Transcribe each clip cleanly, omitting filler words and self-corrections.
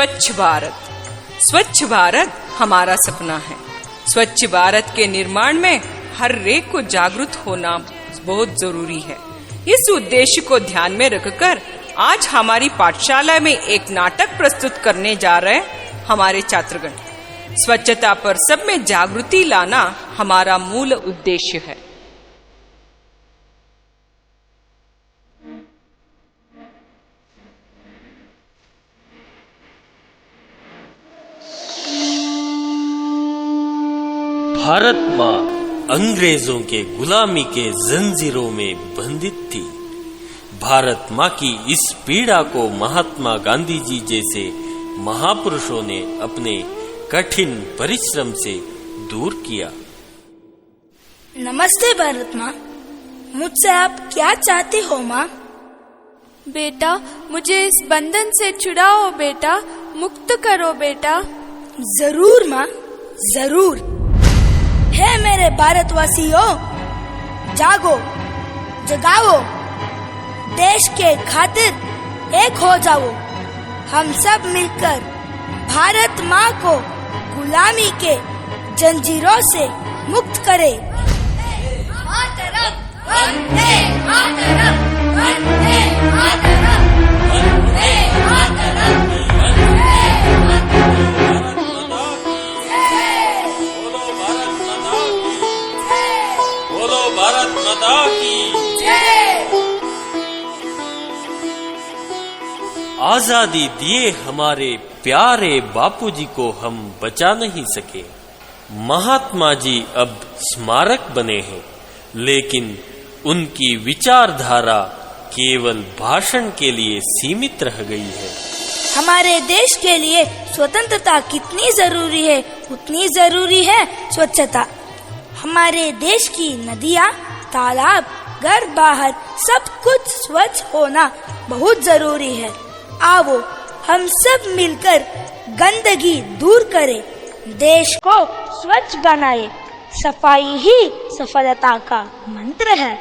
स्वच्छ भारत। स्वच्छ भारत हमारा सपना है। स्वच्छ भारत के निर्माण में हर एक को जागरूक होना बहुत जरूरी है। इस उद्देश्य को ध्यान में रखकर आज हमारी पाठशाला में एक नाटक प्रस्तुत करने जा रहे हैं हमारे छात्रगण। स्वच्छता पर सब में जागृति लाना हमारा मूल उद्देश्य है। भारत माँ अंग्रेजों के गुलामी के जंजीरों में बंधित थी। भारत माँ की इस पीड़ा को महात्मा गांधी जी जैसे महापुरुषों ने अपने कठिन परिश्रम से दूर किया। नमस्ते भारत माँ, मुझसे आप क्या चाहते हो माँ? बेटा, मुझे इस बंधन से छुड़ाओ बेटा, मुक्त करो बेटा। जरूर माँ, जरूर। हे मेरे भारतवासियों, जागो, जगाओ, देश के खातिर एक हो जाओ। हम सब मिलकर भारत माँ को गुलामी के जंजीरों से मुक्त करें। मातरम, वंदे मातरम, वंदे मातरम, वंदे मातरम, वंदे मातरम। बोलो भारत माता की जय। आजादी दिए हमारे प्यारे बापूजी को हम बचा नहीं सके। महात्मा जी अब स्मारक बने हैं, लेकिन उनकी विचारधारा केवल भाषण के लिए सीमित रह गई है। हमारे देश के लिए स्वतंत्रता कितनी जरूरी है, उतनी जरूरी है स्वच्छता। हमारे देश की नदियाँ, तालाब, घर बाहर सब कुछ स्वच्छ होना बहुत जरूरी है। आओ हम सब मिलकर गंदगी दूर करें, देश को स्वच्छ बनाए। सफाई ही सफलता का मंत्र है।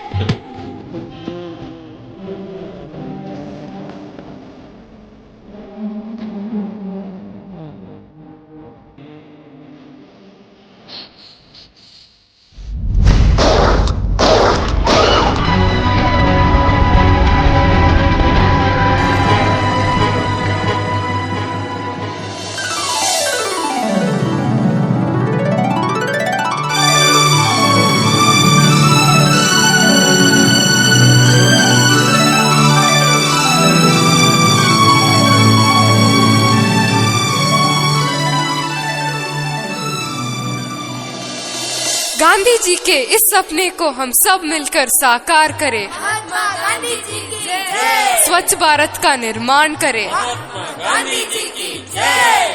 गांधी जी के इस सपने को हम सब मिलकर साकार करें। महात्मा गांधी जी की जय। स्वच्छ भारत का निर्माण करें। महात्मा गांधी जी की जय।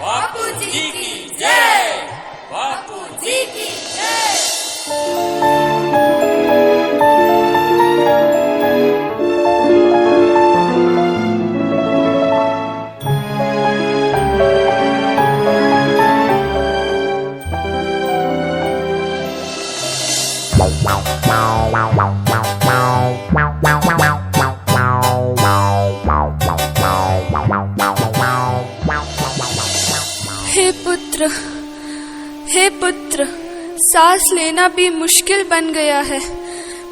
बापू जी की जय। बापू जी की जय। हे पुत्र, सांस लेना भी मुश्किल बन गया है।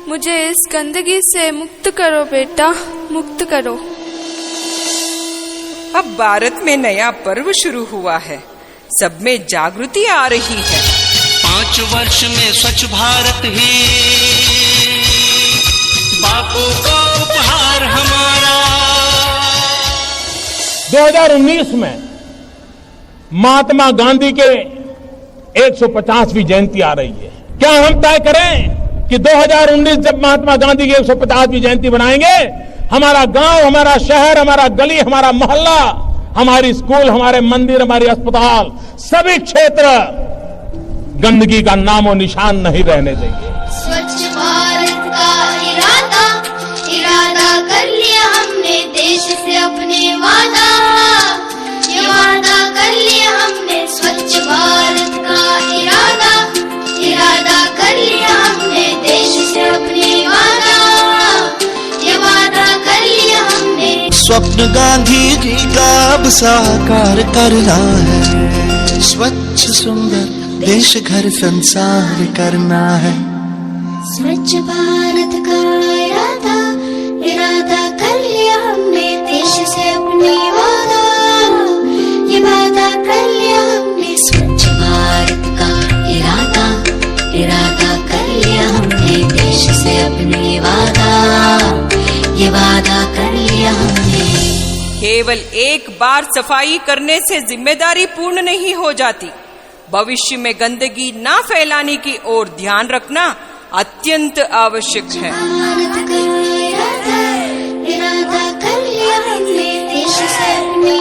मुझे इस गंदगी से मुक्त करो बेटा, मुक्त करो। अब भारत में नया पर्व शुरू हुआ है, सब में जागृति आ रही है। 5 वर्ष में स्वच्छ भारत ही बापू का उपहार हमारा। 2019 में महात्मा गांधी के 150वीं जयंती आ रही है। क्या हम तय करें कि 2019 जब महात्मा गांधी की 150वीं जयंती बनाएंगे, हमारा गांव, हमारा शहर, हमारा गली, हमारा मोहल्ला, हमारी स्कूल, हमारे मंदिर, हमारे अस्पताल, सभी क्षेत्र गंदगी का नामो निशान नहीं रहने देंगे। स्वच्छ भारत का इरादा कर लिया हमने, देश से अपने वादा, ये वादा कर लिया हमने। स्वच्छ भारत का इरादा कर लिया हमने, देश से अपने वादा, ये वादा कर लिया हमने। स्वप्न गांधी जी का अब साकार करना है। स्वच्छ सुंदर देश घर संसार करना है। स्वच्छ भारत का इरादा कर लिया हमने, देश से अपने ये वादा कर लिया हमने। स्वच्छ भारत का इरादा कर लिया हमने, देश से अपने ये वादा कर लिया हमने। केवल एक बार सफाई करने से जिम्मेदारी पूर्ण नहीं हो जाती। भविष्य में गंदगी ना फैलाने की ओर ध्यान रखना अत्यंत आवश्यक है। भारत का इरादा कर लिया हमने, देश से अपने